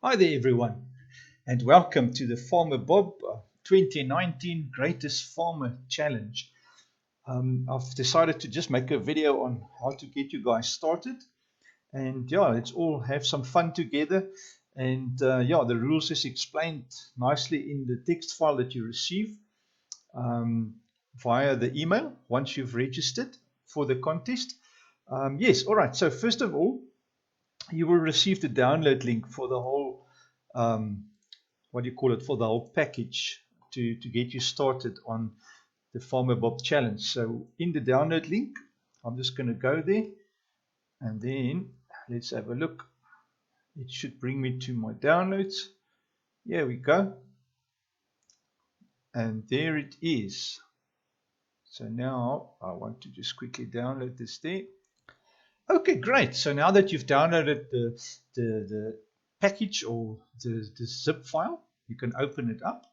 Hi there, everyone, and welcome to the Farmer Bob 2019 Greatest Farmer Challenge. I've decided to just make a video on how to get you guys started, and yeah, let's all have some fun together. And yeah, the rules is explained nicely in the text file that you receive um, via the email once you've registered for the contest. Yes, all right. So first of all, you will receive the download link for the whole um, what do you call it, for the whole package to get you started on the Farmer Bob challenge. So in the download link, I'm just going to go there and then let's have a look. It should bring me to my downloads. Here we go. And there it is. So now I want to just quickly download this there. Okay, great. So now that you've downloaded the package or the zip file, you can open it up.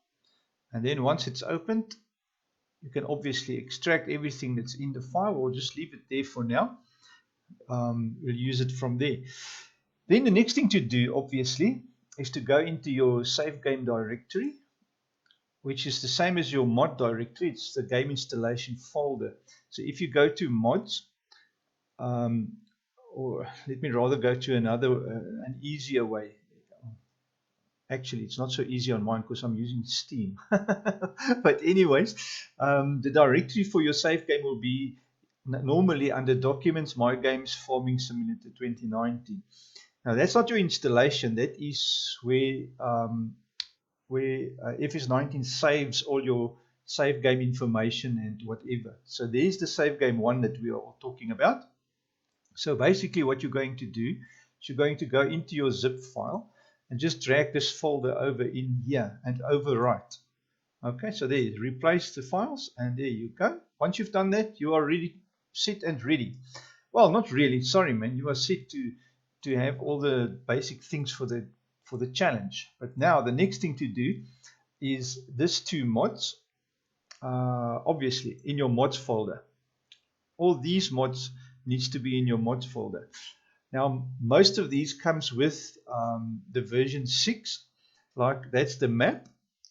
And then once it's opened, you can obviously extract everything that's in the file or just leave it there for now. We'll use it from there. Then the next thing to do, obviously, is to go into your save game directory, which is the same as your mod directory. It's the game installation folder. So if you go to mods, or let me rather go to an easier way. Actually, it's not so easy on mine because I'm using Steam. But anyways, the directory for your save game will be normally under Documents, My Games, Farming Simulator 2019. Now, that's not your installation. That is where FS19 saves all your save game information and whatever. So there's the save game one that we are talking about. So basically what you're going to do is you're going to go into your zip file and just drag this folder over in here and overwrite. Okay, so there, replace the files, and there you go. Once you've done that, you are ready, set and ready. Well, not really, sorry man, you are set to have all the basic things for the challenge. But now the next thing to do is this two mods, obviously in your mods folder. All these mods needs to be in your mods folder. Now, most of these comes with the version 6, like that's the map.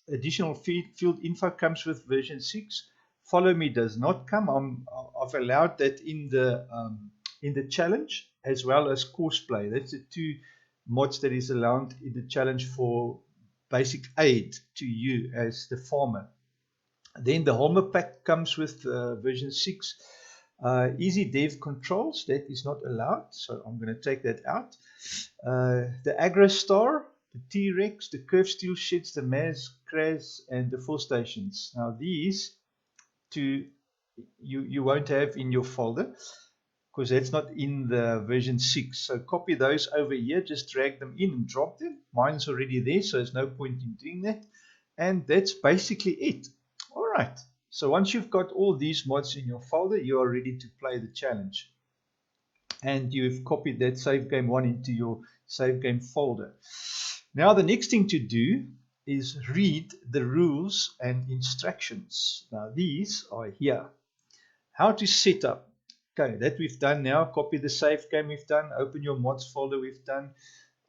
Additional field info comes with version 6. Follow me does not come. I've allowed that in the challenge as well as courseplay. That's the two mods that is allowed in the challenge for basic aid to you as the farmer. Then the Homer pack comes with version 6. Easy dev controls, that is not allowed, so I'm going to take that out. The AgroStar, the T-Rex, the Curve Steel Sheds, the Maz, Kraz, and the 4 stations. Now these two you won't have in your folder because that's not in the version 6. So copy those over here, just drag them in and drop them. Mine's already there, so there's no point in doing that. And that's basically it. All right. So once you've got all these mods in your folder, you are ready to play the challenge. And you've copied that save game one into your save game folder. Now the next thing to do is read the rules and instructions. Now these are here. How to set up. Okay, that we've done now. Copy the save game we've done. Open your mods folder we've done.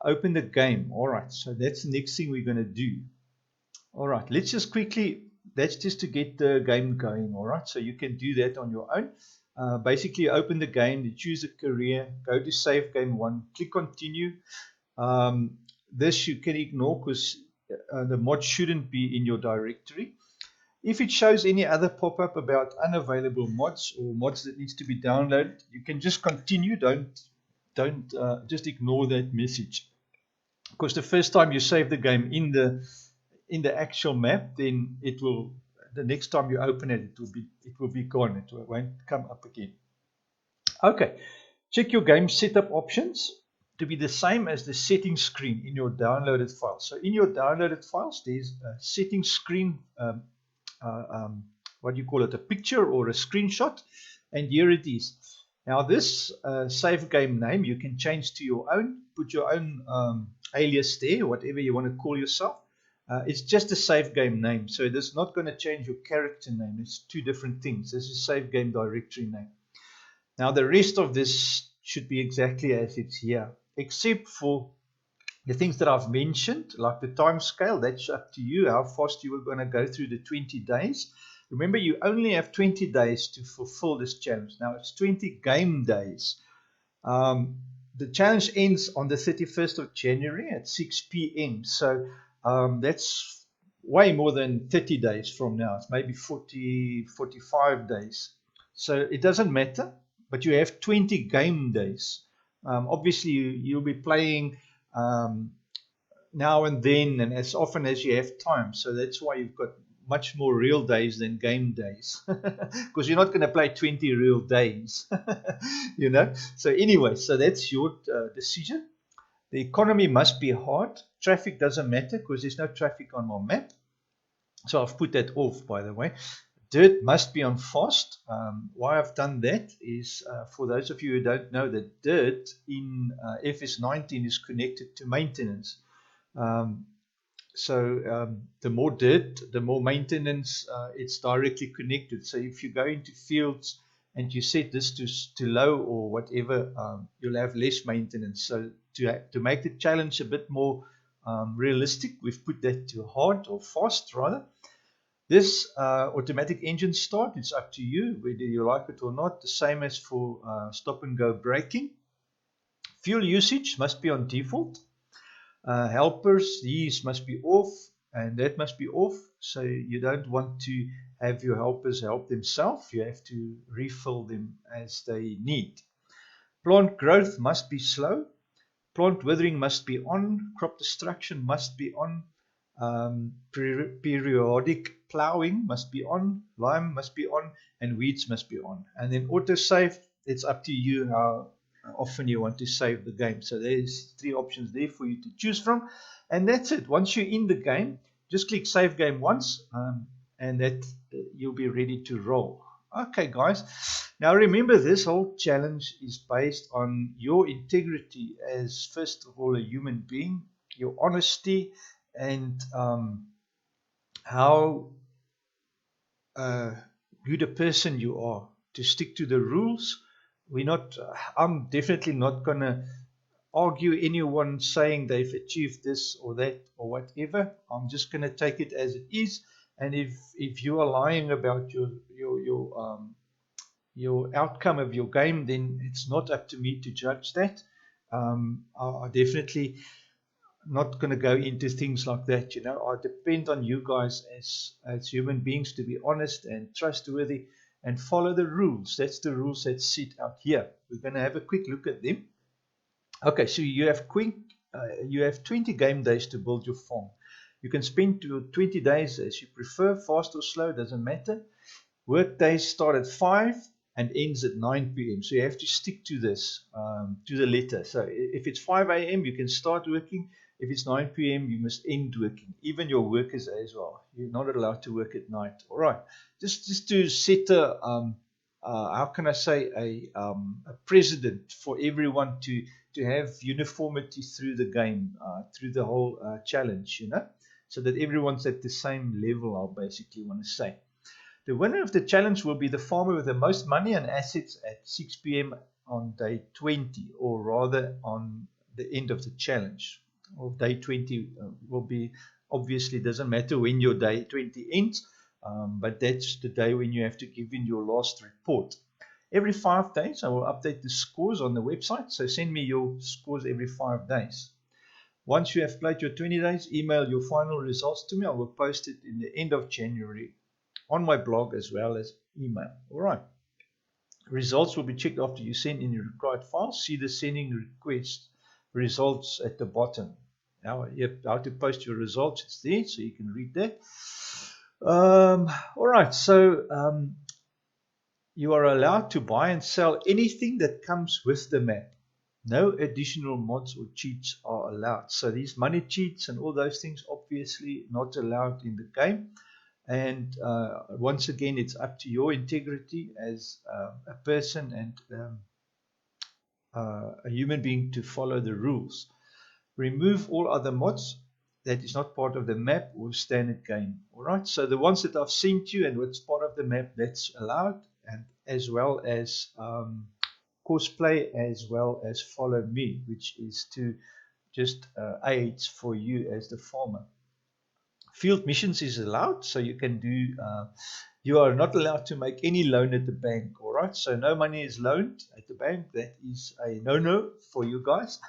Open the game. All right, so that's the next thing we're going to do. All right, let's just quickly, that's just to get the game going. All right, so you can do that on your own. Basically, open the game, you choose a career, go to save game one, click continue. This you can ignore because the mod shouldn't be in your directory. If it shows any other pop-up about unavailable mods or mods that needs to be downloaded, you can just continue. Don't just ignore that message, because the first time you save the game in the actual map, then it will, the next time you open it, it will be gone. It won't come up again. Okay, check your game setup options to be the same as the settings screen in your downloaded files. So in your downloaded files, there's a settings screen, what do you call it, a picture or a screenshot, and here it is. Now this save game name you can change to your own, put your own alias there, whatever you want to call yourself. It's just a save game name, so it's not going to change your character name. It's two different things. This is save game directory name. Now the rest of this should be exactly as it's here, except for The things that I've mentioned, like the time scale, that's up to you, how fast you are going to go through the 20 days. Remember, you only have 20 days to fulfill this challenge. Now, it's 20 game days. The challenge ends on the 31st of January at 6 p.m. So that's way more than 30 days from now. It's maybe 40, 45 days. So it doesn't matter, but you have 20 game days. Obviously, you'll be playing now and then and as often as you have time. So that's why you've got much more real days than game days, because you're not going to play 20 real days, you know. So anyway, so that's your decision. The economy must be hard. Traffic doesn't matter because there's no traffic on my map. So I've put that off, by the way. Dirt must be on fast. Why I've done that is for those of you who don't know that dirt in FS19 is connected to maintenance. The more dirt, the more maintenance, it's directly connected. So if you go into fields and you set this to low or whatever, you'll have less maintenance. So to make the challenge a bit more realistic, we've put that to hard or fast rather. This automatic engine start, it's up to you whether you like it or not. The same as for stop and go braking. Fuel usage must be on default. Helpers, these must be off, and that must be off. So you don't want to have your helpers help themselves. You have to refill them as they need. Plant growth must be slow. Plant withering must be on. Crop destruction must be on. Periodic plowing must be on. Lime must be on, and weeds must be on. And then autosave, it's up to you how often you want to save the game. So there's 3 options there for you to choose from, and that's it. Once you're in the game, just click save game once, and that you'll be ready to roll. Okay, guys. Now remember, this whole challenge is based on your integrity as, first of all, a human being, your honesty, and how good a person you are to stick to the rules. I'm definitely not going to argue anyone saying they've achieved this or that or whatever. I'm just going to take it as it is. And if you are lying about your outcome of your game, then it's not up to me to judge that. I definitely not going to go into things like that. I depend on you guys as human beings to be honest and trustworthy and follow the rules. That's the rules that's set out here. We're going to have a quick look at them. Okay, so you have 20 game days to build your farm. You can spend 20 days as you prefer, fast or slow, doesn't matter. Work days start at 5 and ends at 9 p.m. So you have to stick to this, to the letter. So if it's 5 a.m., you can start working. If it's 9 p.m., you must end working. Even your workers as well. You're not allowed to work at night. All right. Just to set how can I say, a precedent for everyone to have uniformity through the game, through the whole challenge, so that everyone's at the same level, I basically want to say. The winner of the challenge will be the farmer with the most money and assets at 6 p.m. on day 20, or rather on the end of the challenge. Or day 20 will be, obviously, doesn't matter when your day 20 ends, but that's the day when you have to give in your last report. Every 5 days, I will update the scores on the website, so send me your scores every 5 days. Once you have played your 20 days, email your final results to me. I will post it in the end of January on my blog as well as email. All right. Results will be checked after you send in your required files. See the sending request results at the bottom. Now, how to post your results, it's there, so you can read that. All right, so you are allowed to buy and sell anything that comes with the map. No additional mods or cheats are allowed. So these money cheats and all those things, obviously not allowed in the game. And once again, it's up to your integrity as a person and a human being to follow the rules. Remove all other mods that is not part of the map or standard game. All right, so the ones that I've sent you and what's part of the map, that's allowed, and as well as cosplay, as well as follow me, which is to just aids for you as the farmer. Field missions is allowed, so you can do, you are not allowed to make any loan at the bank, all right? So no money is loaned at the bank. That is a no-no for you guys.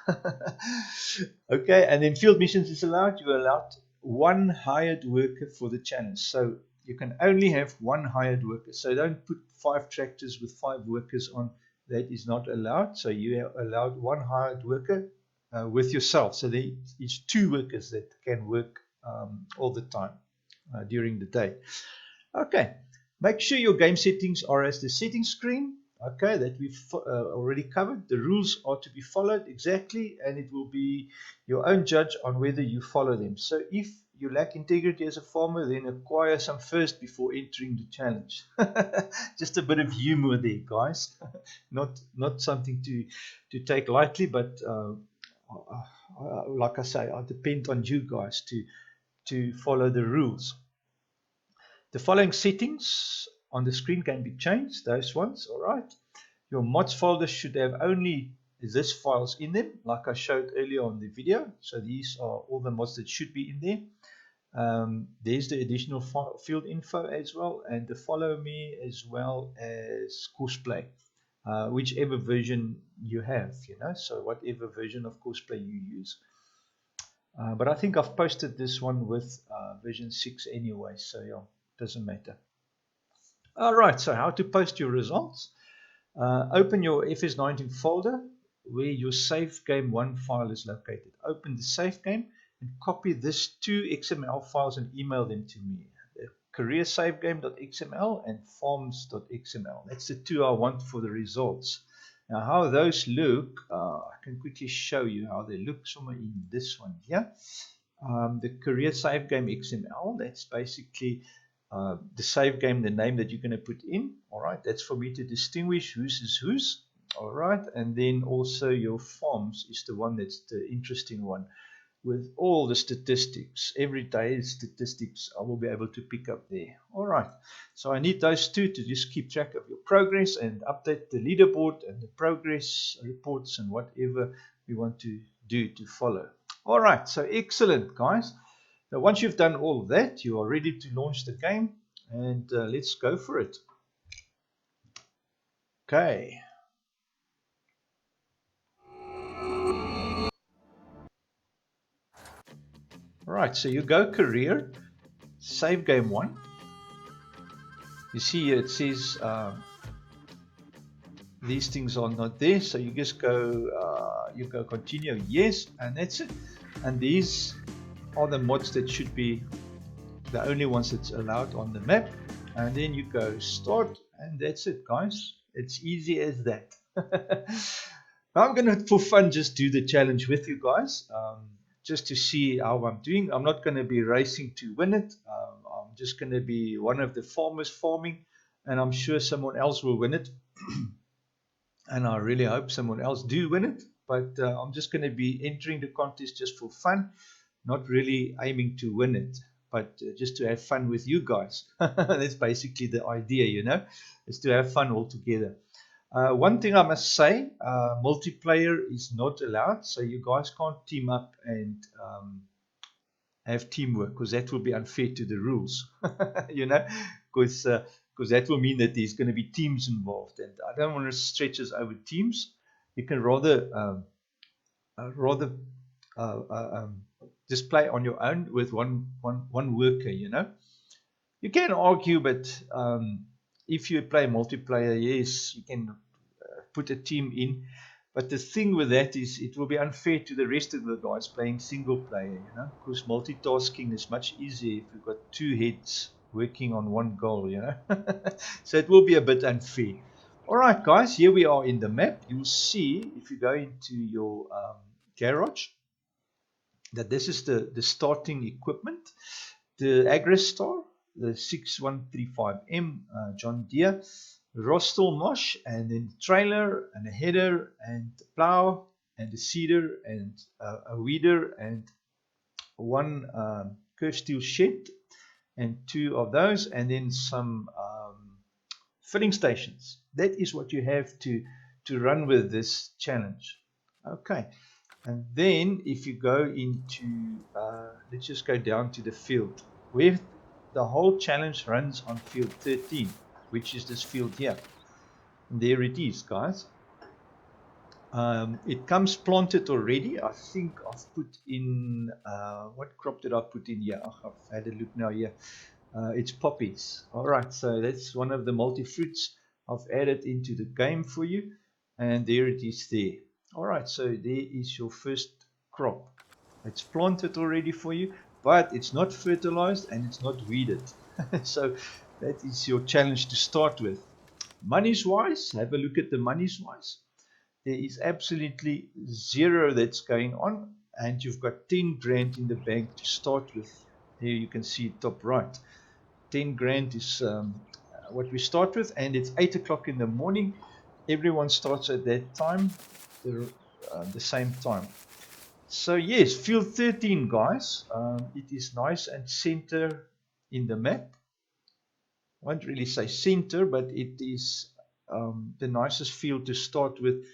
Okay, and then field missions is allowed. You are allowed one hired worker for the challenge. So you can only have one hired worker. So don't put 5 tractors with 5 workers on. That is not allowed. So you are allowed one hired worker with yourself. So there is 2 workers that can work all the time during the day. Okay, make sure your game settings are as the settings screen. Okay, that we've already covered. The rules are to be followed exactly, and it will be your own judge on whether you follow them. So if you lack integrity as a farmer, then acquire some first before entering the challenge. Just a bit of humor there, guys. Not something to take lightly, but like I say, I depend on you guys to follow the rules. The following settings on the screen can be changed, those ones, all right. Your mods folder should have only this files in them, like I showed earlier on the video. So these are all the mods that should be in there. There's the additional field info as well, and the follow me as well as Courseplay, whichever version you have, so whatever version of Courseplay you use. But I think I've posted this one with version 6 anyway, so yeah, doesn't matter. All right, so how to post your results. Open your FS19 folder where your save game 1 file is located. Open the save game and copy this 2 XML files and email them to me. The careersavegame.xml and farms.xml. That's the 2 I want for the results. Now, how those look, I can quickly show you how they look somewhere in this one here. The career save game XML, that's basically the save game, the name that you're going to put in. All right, that's for me to distinguish whose is whose. All right, and then also your farms is the one that's the interesting one with all the statistics, everyday statistics I will be able to pick up there. All right, so I need those 2 to just keep track of your progress and update the leaderboard and the progress reports and whatever we want to do to follow. All right, so excellent, guys. Now once you've done all of that, you are ready to launch the game, and let's go for it. Okay. All right, so you go career, save game 1. You see here it says these things are not there, so you just go continue, yes, and that's it. And these are the mods that should be the only ones that's allowed on the map. And then you go start, and that's it, guys. It's easy as that. I'm gonna, for fun, just do the challenge with you guys, just to see how I'm doing. I'm not going to be racing to win it. I'm just going to be one of the farmers farming, and I'm sure someone else will win it. And I really hope someone else do win it. But I'm just going to be entering the contest just for fun, not really aiming to win it, but just to have fun with you guys. That's basically the idea, is to have fun all together. One thing I must say, multiplayer is not allowed, so you guys can't team up and have teamwork, because that will be unfair to the rules, because that will mean that there's going to be teams involved, and I don't want to stretch us over teams. You can rather just play on your own with one worker. You can argue, but if you play multiplayer, yes, you can put a team in. But the thing with that is it will be unfair to the rest of the guys playing single player, because multitasking is much easier if you've got 2 heads working on one goal, So it will be a bit unfair. All right, guys, here we are in the map. You'll see if you go into your garage that this is the starting equipment. The Agristar, the 6135M John Deere, Rostel Mosh, and then the trailer and a header and the plow and the seeder and a weeder and one curved steel shed and 2 of those, and then some filling stations. That is what you have to run with this challenge. Okay, And then if you go into, let's just go down to the field, where the whole challenge runs on field 13, which is this field here. And there it is, guys. It comes planted already. I think I've put in, what crop did I put in here? I've had a look now here. It's poppies. All right, so that's one of the multi-fruits I've added into the game for you. And there it is there. All right, so there is your first crop. It's planted already for you, but it's not fertilized and it's not weeded. So that is your challenge to start with. Monies wise, have a look at the monies wise. There is absolutely zero that's going on, and you've got 10 grand in the bank to start with. Here you can see top right. 10 grand is what we start with, and it's 8 o'clock in the morning. Everyone starts at that time, the same time. So yes, field 13, guys. It is nice and center in the map. I won't really say center, but it is the nicest field to start with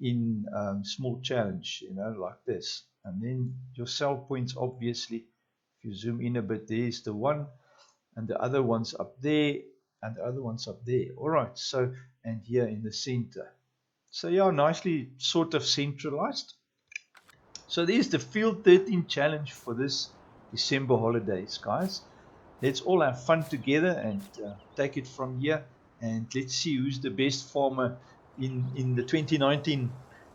in small challenge, you know, like this. And then your sell points, obviously, if you zoom in a bit, there's the one, and the other one's up there, and the other one's up there. All right, so, and here in the center. So yeah, nicely sort of centralized. So there's the field 13 challenge for this December holidays, guys. Let's all have fun together and take it from here, and let's see who's the best farmer in the 2019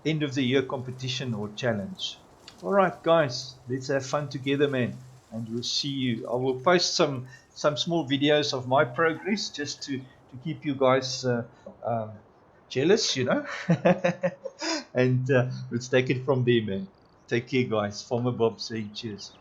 end of the year competition or challenge. All right, guys, let's have fun together, man, and we'll see you. I will post some small videos of my progress just to keep you guys jealous, you know. And let's take it from there, man. Take care, guys. Farmer Bob saying cheers.